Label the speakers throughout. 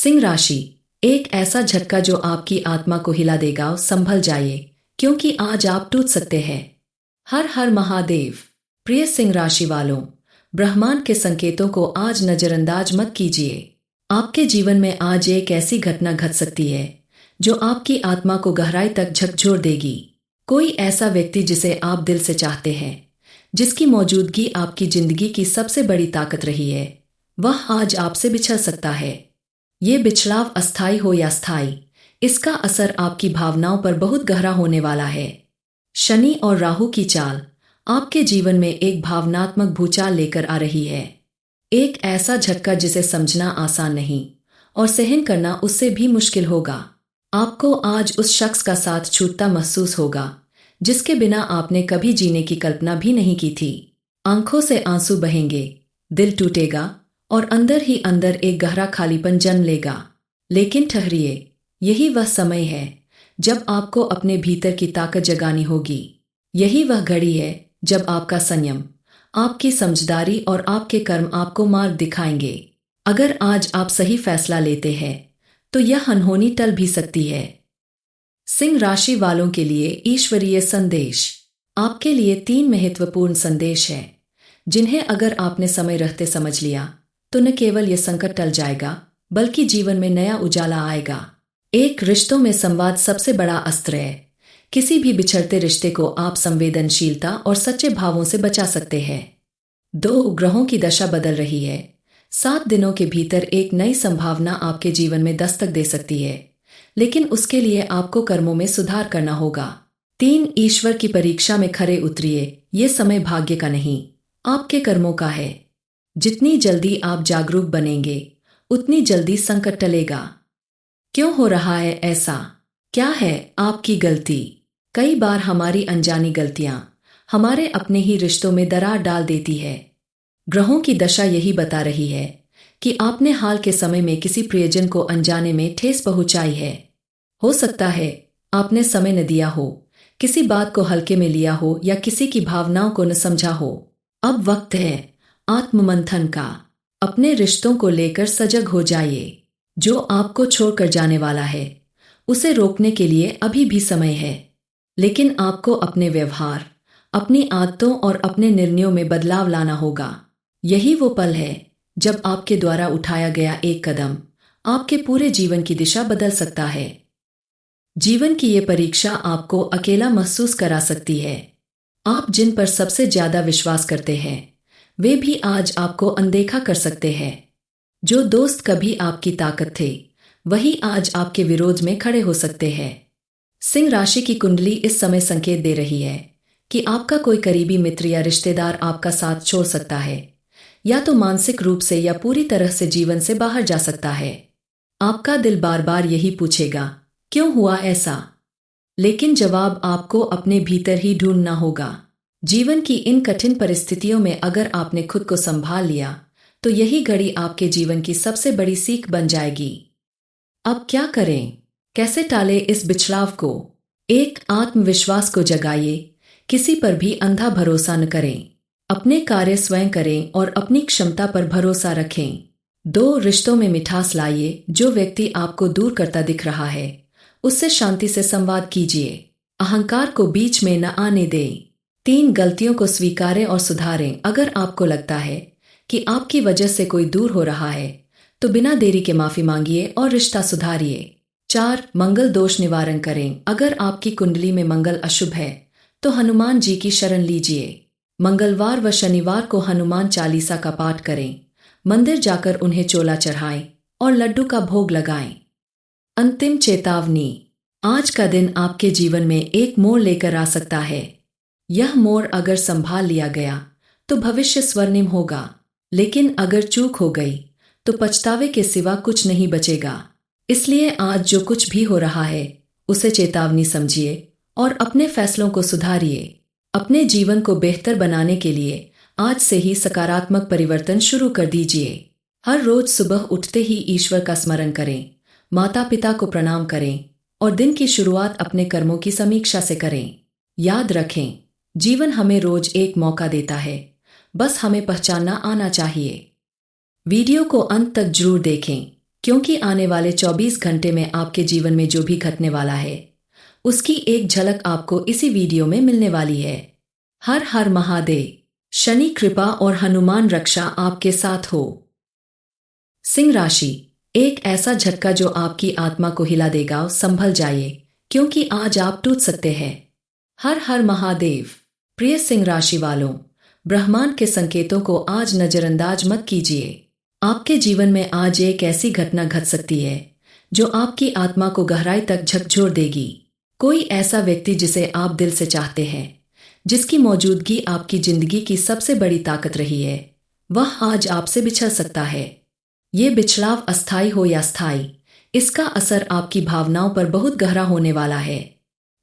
Speaker 1: सिंह राशि, एक ऐसा झटका जो आपकी आत्मा को हिला देगा। संभल जाइए, क्योंकि आज आप टूट सकते हैं। हर हर महादेव। प्रिय सिंह राशि वालों, ब्रह्मांड के संकेतों को आज नजरअंदाज मत कीजिए। आपके जीवन में आज एक ऐसी घटना घट सकती है जो आपकी आत्मा को गहराई तक झकझोर देगी। कोई ऐसा व्यक्ति जिसे आप दिल से चाहते हैं, जिसकी मौजूदगी आपकी जिंदगी की सबसे बड़ी ताकत रही है, वह आज आपसे बिछड़ सकता है। ये बिछड़ाव अस्थायी हो या स्थायी, इसका असर आपकी भावनाओं पर बहुत गहरा होने वाला है। शनि और राहु की चाल आपके जीवन में एक भावनात्मक भूचाल लेकर आ रही है। एक ऐसा झटका जिसे समझना आसान नहीं और सहन करना उससे भी मुश्किल होगा। आपको आज उस शख्स का साथ छूटता महसूस होगा जिसके बिना आपने कभी जीने की कल्पना भी नहीं की थी। आंखों से आंसू बहेंगे, दिल टूटेगा और अंदर ही अंदर एक गहरा खालीपन जन्म लेगा। लेकिन ठहरिए, यही वह समय है जब आपको अपने भीतर की ताकत जगानी होगी। यही वह घड़ी है जब आपका संयम, आपकी समझदारी और आपके कर्म आपको मार्ग दिखाएंगे। अगर आज आप सही फैसला लेते हैं तो यह अनहोनी टल भी सकती है। सिंह राशि वालों के लिए ईश्वरीय संदेश। आपके लिए 3 महत्वपूर्ण संदेश हैं जिन्हें अगर आपने समय रहते समझ लिया तो न केवल यह संकट टल जाएगा बल्कि जीवन में नया उजाला आएगा। एक, रिश्तों में संवाद सबसे बड़ा अस्त्र है। किसी भी बिछड़ते रिश्ते को आप संवेदनशीलता और सच्चे भावों से बचा सकते हैं। 2, ग्रहों की दशा बदल रही है। 7 दिनों के भीतर एक नई संभावना आपके जीवन में दस्तक दे सकती है, लेकिन उसके लिए आपको कर्मों में सुधार करना होगा। 3, ईश्वर की परीक्षा में खरे उतरिए। ये समय भाग्य का नहीं, आपके कर्मों का है। जितनी जल्दी आप जागरूक बनेंगे, उतनी जल्दी संकट टलेगा। क्यों हो रहा है ऐसा? क्या है आपकी गलती? कई बार हमारी अनजानी गलतियां हमारे अपने ही रिश्तों में दरार डाल देती है। ग्रहों की दशा यही बता रही है कि आपने हाल के समय में किसी प्रियजन को अनजाने में ठेस पहुंचाई है। हो सकता है आपने समय न दिया हो, किसी बात को हल्के में लिया हो या किसी की भावनाओं को न समझा हो। अब वक्त है आत्ममंथन का। अपने रिश्तों को लेकर सजग हो जाइए। जो आपको छोड़कर जाने वाला है, उसे रोकने के लिए अभी भी समय है, लेकिन आपको अपने व्यवहार, अपनी आदतों और अपने निर्णयों में बदलाव लाना होगा। यही वो पल है जब आपके द्वारा उठाया गया एक कदम आपके पूरे जीवन की दिशा बदल सकता है। जीवन की ये परीक्षा आपको अकेला महसूस करा सकती है। आप जिन पर सबसे ज्यादा विश्वास करते हैं, वे भी आज आपको अनदेखा कर सकते हैं। जो दोस्त कभी आपकी ताकत थे, वही आज आपके विरोध में खड़े हो सकते हैं। सिंह राशि की कुंडली इस समय संकेत दे रही है कि आपका कोई करीबी मित्र या रिश्तेदार आपका साथ छोड़ सकता है, या तो मानसिक रूप से या पूरी तरह से जीवन से बाहर जा सकता है। आपका दिल बार बार यही पूछेगा, क्यों हुआ ऐसा? लेकिन जवाब आपको अपने भीतर ही ढूंढना होगा। जीवन की इन कठिन परिस्थितियों में अगर आपने खुद को संभाल लिया, तो यही घड़ी आपके जीवन की सबसे बड़ी सीख बन जाएगी। अब क्या करें? कैसे टालें इस बिछड़ाव को? 1, आत्मविश्वास को जगाइए। किसी पर भी अंधा भरोसा न करें। अपने कार्य स्वयं करें और अपनी क्षमता पर भरोसा रखें। 2, रिश्तों में मिठास लाइए। जो व्यक्ति आपको दूर करता दिख रहा है, उससे शांति से संवाद कीजिए। अहंकार को बीच में न आने दें। 3, गलतियों को स्वीकारें और सुधारें। अगर आपको लगता है कि आपकी वजह से कोई दूर हो रहा है, तो बिना देरी के माफी मांगिए और रिश्ता सुधारिए। 4, मंगल दोष निवारण करें। अगर आपकी कुंडली में मंगल अशुभ है, तो हनुमान जी की शरण लीजिए। मंगलवार व शनिवार को हनुमान चालीसा का पाठ करें। मंदिर जाकर उन्हें चोला चढ़ाएं और लड्डू का भोग लगाएं। अंतिम चेतावनी, आज का दिन आपके जीवन में एक मोड़ लेकर आ सकता है। यह मोड़ अगर संभाल लिया गया तो भविष्य स्वर्णिम होगा, लेकिन अगर चूक हो गई तो पछतावे के सिवा कुछ नहीं बचेगा। इसलिए आज जो कुछ भी हो रहा है, उसे चेतावनी समझिए और अपने फैसलों को सुधारिए। अपने जीवन को बेहतर बनाने के लिए आज से ही सकारात्मक परिवर्तन शुरू कर दीजिए। हर रोज सुबह उठते ही ईश्वर का स्मरण करें, माता पिता को प्रणाम करें और दिन की शुरुआत अपने कर्मों की समीक्षा से करें। याद रखें, जीवन हमें रोज एक मौका देता है, बस हमें पहचानना आना चाहिए। वीडियो को अंत तक जरूर देखें क्योंकि आने वाले 24 घंटे में आपके जीवन में जो भी घटने वाला है उसकी एक झलक आपको इसी वीडियो में मिलने वाली है। हर हर महादेव। शनि कृपा और हनुमान रक्षा आपके साथ हो। सिंह राशि, एक ऐसा झटका जो आपकी आत्मा को हिला देगा, संभल जाइए क्योंकि आज आप टूट सकते हैं। हर हर महादेव। प्रिय सिंह राशि वालों, ब्रह्मांड के संकेतों को आज नजरअंदाज मत कीजिए। आपके जीवन में आज एक ऐसी घटना घट सकती है जो आपकी आत्मा को गहराई तक झकझोर देगी। कोई ऐसा व्यक्ति जिसे आप दिल से चाहते हैं, जिसकी मौजूदगी आपकी जिंदगी की सबसे बड़ी ताकत रही है, वह आज आपसे बिछड़ सकता है। ये बिछड़ाव अस्थायी हो या स्थायी, इसका असर आपकी भावनाओं पर बहुत गहरा होने वाला है।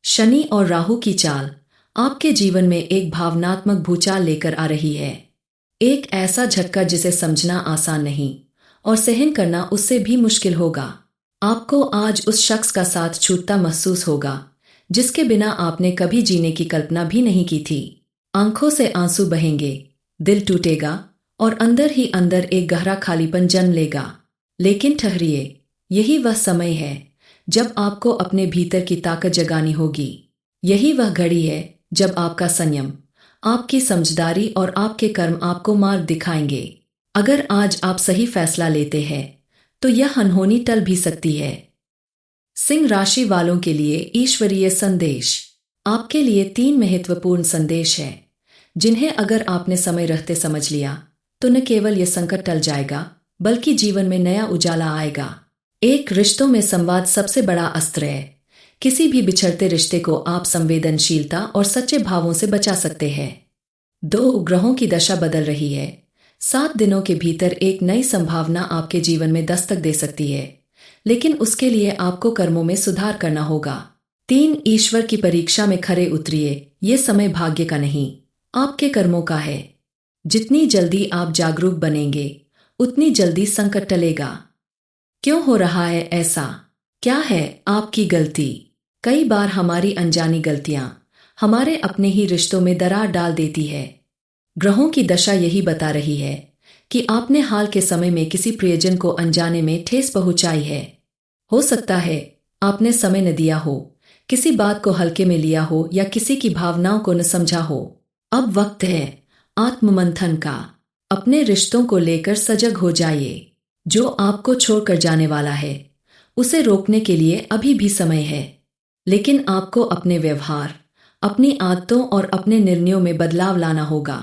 Speaker 1: शनि और राहु की चाल आपके जीवन में एक भावनात्मक भूचाल लेकर आ रही है। एक ऐसा झटका जिसे समझना आसान नहीं और सहन करना उससे भी मुश्किल होगा। आपको आज उस शख्स का साथ छूटता महसूस होगा जिसके बिना आपने कभी जीने की कल्पना भी नहीं की थी। आंखों से आंसू बहेंगे, दिल टूटेगा और अंदर ही अंदर एक गहरा खालीपन जन्म लेगा। लेकिन ठहरिए, यही वह समय है जब आपको अपने भीतर की ताकत जगानी होगी। यही वह घड़ी है जब आपका संयम, आपकी समझदारी और आपके कर्म आपको मार्ग दिखाएंगे। अगर आज आप सही फैसला लेते हैं तो यह अनहोनी टल भी सकती है। सिंह राशि वालों के लिए ईश्वरीय संदेश। आपके लिए 3 महत्वपूर्ण संदेश हैं जिन्हें अगर आपने समय रहते समझ लिया तो न केवल यह संकट टल जाएगा बल्कि जीवन में नया उजाला आएगा। एक, रिश्तों में संवाद सबसे बड़ा अस्त्र है। किसी भी बिछड़ते रिश्ते को आप संवेदनशीलता और सच्चे भावों से बचा सकते हैं। 2, ग्रहों की दशा बदल रही है। 7 दिनों के भीतर एक नई संभावना आपके जीवन में दस्तक दे सकती है, लेकिन उसके लिए आपको कर्मों में सुधार करना होगा। 3, ईश्वर की परीक्षा में खरे उतरिए। ये समय भाग्य का नहीं, आपके कर्मों का है। जितनी जल्दी आप जागरूक बनेंगे उतनी जल्दी संकट टलेगा। क्यों हो रहा है ऐसा? क्या है आपकी गलती? कई बार हमारी अनजानी गलतियां हमारे अपने ही रिश्तों में दरार डाल देती है। ग्रहों की दशा यही बता रही है कि आपने हाल के समय में किसी प्रियजन को अनजाने में ठेस पहुंचाई है। हो सकता है आपने समय न दिया हो, किसी बात को हल्के में लिया हो या किसी की भावनाओं को न समझा हो। अब वक्त है आत्ममंथन का। अपने रिश्तों को लेकर सजग हो जाइए। जो आपको छोड़कर जाने वाला है उसे रोकने के लिए अभी भी समय है, लेकिन आपको अपने व्यवहार, अपनी आदतों और अपने निर्णयों में बदलाव लाना होगा।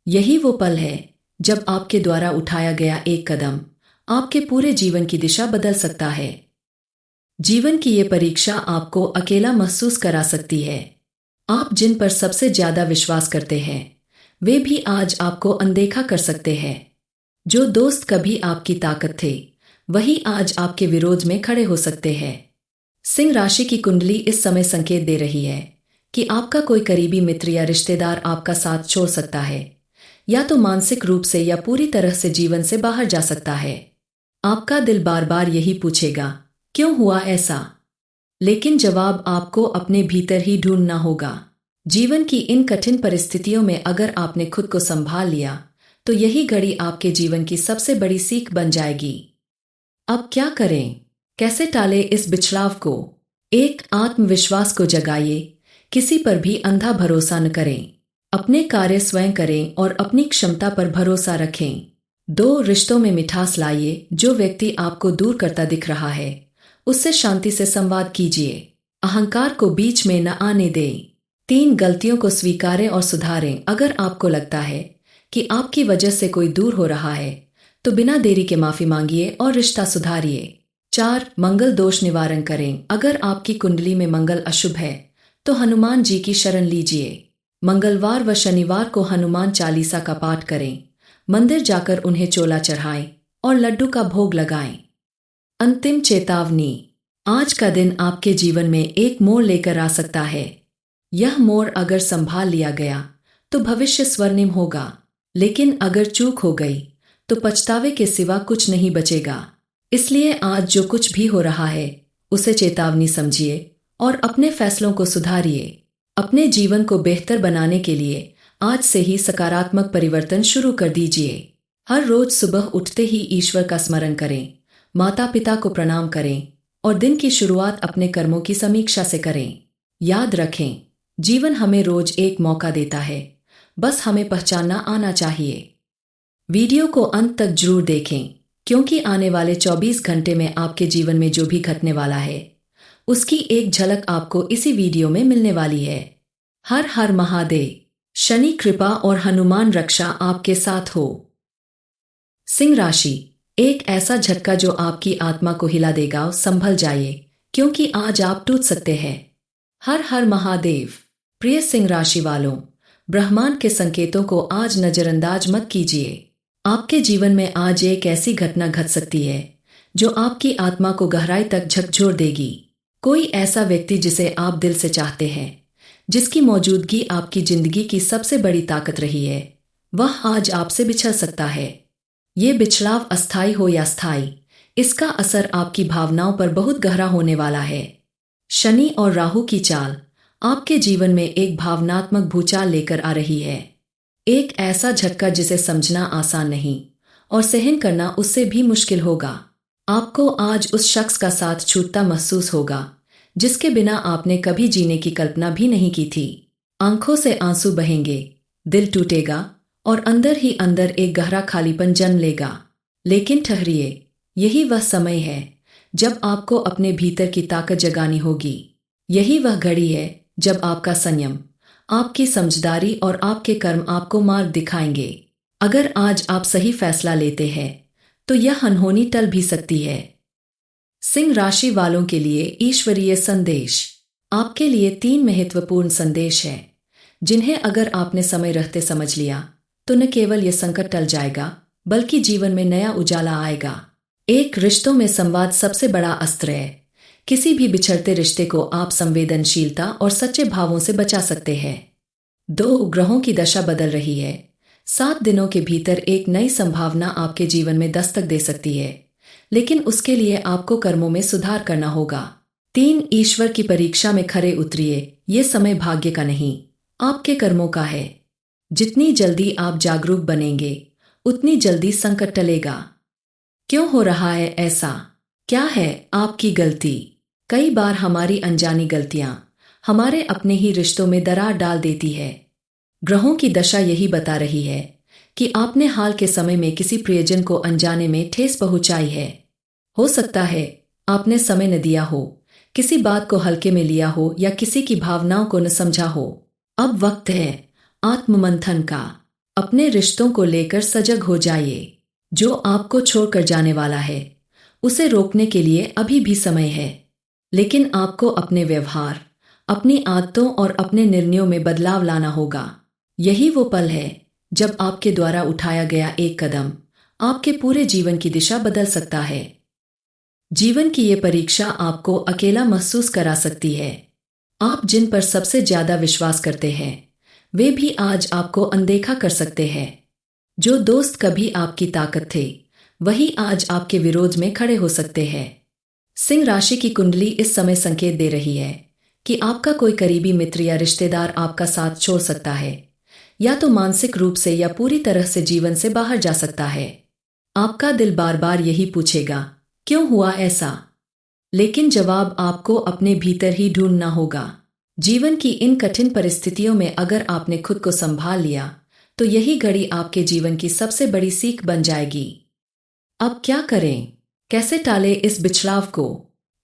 Speaker 1: यही वो पल है जब आपके द्वारा उठाया गया एक कदम आपके पूरे जीवन की दिशा बदल सकता है। जीवन की ये परीक्षा आपको अकेला महसूस करा सकती है। आप जिन पर सबसे ज्यादा विश्वास करते हैं वे भी आज आपको अनदेखा कर सकते हैं। जो दोस्त कभी आपकी ताकत थे वही आज आपके विरोध में खड़े हो सकते हैं। सिंह राशि की कुंडली इस समय संकेत दे रही है कि आपका कोई करीबी मित्र या रिश्तेदार आपका साथ छोड़ सकता है, या तो मानसिक रूप से या पूरी तरह से जीवन से बाहर जा सकता है। आपका दिल बार बार यही पूछेगा, क्यों हुआ ऐसा? लेकिन जवाब आपको अपने भीतर ही ढूंढना होगा। जीवन की इन कठिन परिस्थितियों में अगर आपने खुद को संभाल लिया तो यही घड़ी आपके जीवन की सबसे बड़ी सीख बन जाएगी। अब क्या करें? कैसे टालें इस बिछड़ाव को? 1, आत्मविश्वास को जगाइए। किसी पर भी अंधा भरोसा न करें। अपने कार्य स्वयं करें और अपनी क्षमता पर भरोसा रखें। 2, रिश्तों में मिठास लाइए। जो व्यक्ति आपको दूर करता दिख रहा है उससे शांति से संवाद कीजिए। अहंकार को बीच में न आने दें। 3, गलतियों को स्वीकारें और सुधारें। अगर आपको लगता है कि आपकी वजह से कोई दूर हो रहा है तो बिना देरी के माफी मांगिए और रिश्ता सुधारिए। 4, मंगल दोष निवारण करें। अगर आपकी कुंडली में मंगल अशुभ है तो हनुमान जी की शरण लीजिए। मंगलवार व शनिवार को हनुमान चालीसा का पाठ करें। मंदिर जाकर उन्हें चोला चढ़ाएं और लड्डू का भोग लगाएं। अंतिम चेतावनी, आज का दिन आपके जीवन में एक मोड़ लेकर आ सकता है। यह मोड़ अगर संभाल लिया गया तो भविष्य स्वर्णिम होगा, लेकिन अगर चूक हो गई तो पछतावे के सिवा कुछ नहीं बचेगा। इसलिए आज जो कुछ भी हो रहा है उसे चेतावनी समझिए और अपने फैसलों को सुधारिए। अपने जीवन को बेहतर बनाने के लिए आज से ही सकारात्मक परिवर्तन शुरू कर दीजिए। हर रोज सुबह उठते ही ईश्वर का स्मरण करें, माता पिता को प्रणाम करें और दिन की शुरुआत अपने कर्मों की समीक्षा से करें। याद रखें, जीवन हमें रोज एक मौका देता है, बस हमें पहचानना आना चाहिए। वीडियो को अंत तक जरूर देखें, क्योंकि आने वाले 24 घंटे में आपके जीवन में जो भी घटने वाला है उसकी एक झलक आपको इसी वीडियो में मिलने वाली है। हर हर महादेव। शनि कृपा और हनुमान रक्षा आपके साथ हो। सिंह राशि, एक ऐसा झटका जो आपकी आत्मा को हिला देगा। संभल जाइए, क्योंकि आज आप टूट सकते हैं। हर हर महादेव। प्रिय सिंह राशि वालों, ब्रह्मांड के संकेतों को आज नजरअंदाज मत कीजिए। आपके जीवन में आज एक ऐसी घटना घट सकती है जो आपकी आत्मा को गहराई तक झकझोर देगी। कोई ऐसा व्यक्ति जिसे आप दिल से चाहते हैं, जिसकी मौजूदगी आपकी जिंदगी की सबसे बड़ी ताकत रही है, वह आज आपसे बिछड़ सकता है। ये बिछड़ाव अस्थायी हो या स्थायी, इसका असर आपकी भावनाओं पर बहुत गहरा होने वाला है। शनि और राहु की चाल आपके जीवन में एक भावनात्मक भूचाल लेकर आ रही है। एक ऐसा झटका जिसे समझना आसान नहीं और सहन करना उससे भी मुश्किल होगा। आपको आज उस शख्स का साथ छूटता महसूस होगा जिसके बिना आपने कभी जीने की कल्पना भी नहीं की थी। आंखों से आंसू बहेंगे, दिल टूटेगा और अंदर ही अंदर एक गहरा खालीपन जन्म लेगा। लेकिन ठहरिए, यही वह समय है जब आपको अपने भीतर की ताकत जगानी होगी। यही वह घड़ी है जब आपका संयम, आपकी समझदारी और आपके कर्म आपको मार्ग दिखाएंगे। अगर आज आप सही फैसला लेते हैं तो यह अनहोनी टल भी सकती है। सिंह राशि वालों के लिए ईश्वरीय संदेश। आपके लिए 3 महत्वपूर्ण संदेश हैं, जिन्हें अगर आपने समय रहते समझ लिया तो न केवल यह संकट टल जाएगा, बल्कि जीवन में नया उजाला आएगा। एक, रिश्तों में संवाद सबसे बड़ा अस्त्र है। किसी भी बिछड़ते रिश्ते को आप संवेदनशीलता और सच्चे भावों से बचा सकते हैं। 2, ग्रहों की दशा बदल रही है। 7 दिनों के भीतर एक नई संभावना आपके जीवन में दस्तक दे सकती है, लेकिन उसके लिए आपको कर्मों में सुधार करना होगा। 3, ईश्वर की परीक्षा में खरे उतरिए। ये समय भाग्य का नहीं, आपके कर्मों का है। जितनी जल्दी आप जागरूक बनेंगे, उतनी जल्दी संकट टलेगा। क्यों हो रहा है ऐसा? क्या है आपकी गलती? कई बार हमारी अनजानी गलतियां हमारे अपने ही रिश्तों में दरार डाल देती है। ग्रहों की दशा यही बता रही है कि आपने हाल के समय में किसी प्रियजन को अनजाने में ठेस पहुंचाई है। हो सकता है आपने समय न दिया हो, किसी बात को हल्के में लिया हो या किसी की भावनाओं को न समझा हो। अब वक्त है आत्ममंथन का। अपने रिश्तों को लेकर सजग हो जाइए। जो आपको छोड़कर जाने वाला है, उसे रोकने के लिए अभी भी समय है, लेकिन आपको अपने व्यवहार, अपनी आदतों और अपने निर्णयों में बदलाव लाना होगा। यही वो पल है जब आपके द्वारा उठाया गया एक कदम आपके पूरे जीवन की दिशा बदल सकता है। जीवन की ये परीक्षा आपको अकेला महसूस करा सकती है। आप जिन पर सबसे ज्यादा विश्वास करते हैं, वे भी आज आपको अनदेखा कर सकते हैं। जो दोस्त कभी आपकी ताकत थे, वही आज आपके विरोध में खड़े हो सकते हैं। सिंह राशि की कुंडली इस समय संकेत दे रही है कि आपका कोई करीबी मित्र या रिश्तेदार आपका साथ छोड़ सकता है, या तो मानसिक रूप से या पूरी तरह से जीवन से बाहर जा सकता है। आपका दिल बार बार यही पूछेगा, क्यों हुआ ऐसा? लेकिन जवाब आपको अपने भीतर ही ढूंढना होगा। जीवन की इन कठिन परिस्थितियों में अगर आपने खुद को संभाल लिया, तो यही घड़ी आपके जीवन की सबसे बड़ी सीख बन जाएगी। अब क्या करें? कैसे टाले इस बिछड़ाव को?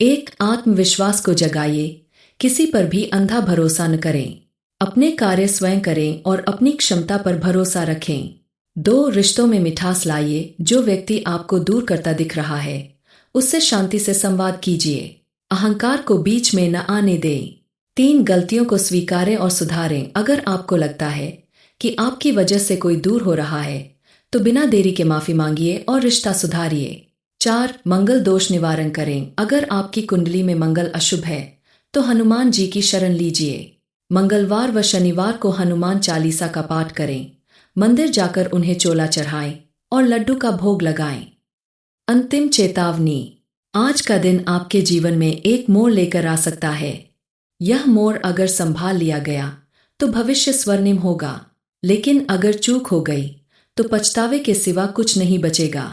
Speaker 1: 1, आत्मविश्वास को जगाइए। किसी पर भी अंधा भरोसा न करें। अपने कार्य स्वयं करें और अपनी क्षमता पर भरोसा रखें। 2, रिश्तों में मिठास लाइए। जो व्यक्ति आपको दूर करता दिख रहा है, उससे शांति से संवाद कीजिए। अहंकार को बीच में न आने दें। 3, गलतियों को स्वीकारें और सुधारें। अगर आपको लगता है कि आपकी वजह से कोई दूर हो रहा है, तो बिना देरी के माफी मांगिए और रिश्ता सुधारिए। 4, मंगल दोष निवारण करें। अगर आपकी कुंडली में मंगल अशुभ है, तो हनुमान जी की शरण लीजिए। मंगलवार व शनिवार को हनुमान चालीसा का पाठ करें। मंदिर जाकर उन्हें चोला चढ़ाएं और लड्डू का भोग लगाएं। अंतिम चेतावनी, आज का दिन आपके जीवन में एक मोड़ लेकर आ सकता है। यह मोड़ अगर संभाल लिया गया तो भविष्य स्वर्णिम होगा, लेकिन अगर चूक हो गई तो पछतावे के सिवा कुछ नहीं बचेगा।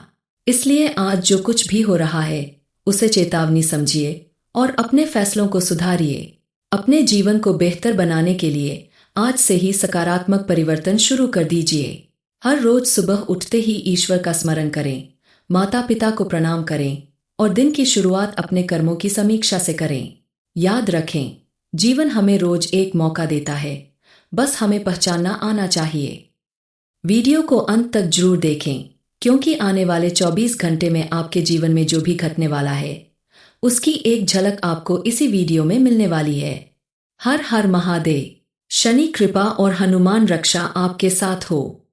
Speaker 1: इसलिए आज जो कुछ भी हो रहा है उसे चेतावनी समझिए और अपने फैसलों को सुधारिए। अपने जीवन को बेहतर बनाने के लिए आज से ही सकारात्मक परिवर्तन शुरू कर दीजिए। हर रोज सुबह उठते ही ईश्वर का स्मरण करें, माता पिता को प्रणाम करें और दिन की शुरुआत अपने कर्मों की समीक्षा से करें। याद रखें, जीवन हमें रोज एक मौका देता है, बस हमें पहचानना आना चाहिए। वीडियो को अंत तक जरूर देखें, क्योंकि आने वाले 24 घंटे में आपके जीवन में जो भी घटने वाला है उसकी एक झलक आपको इसी वीडियो में मिलने वाली है। हर हर महादेव। शनि कृपा और हनुमान रक्षा आपके साथ हो।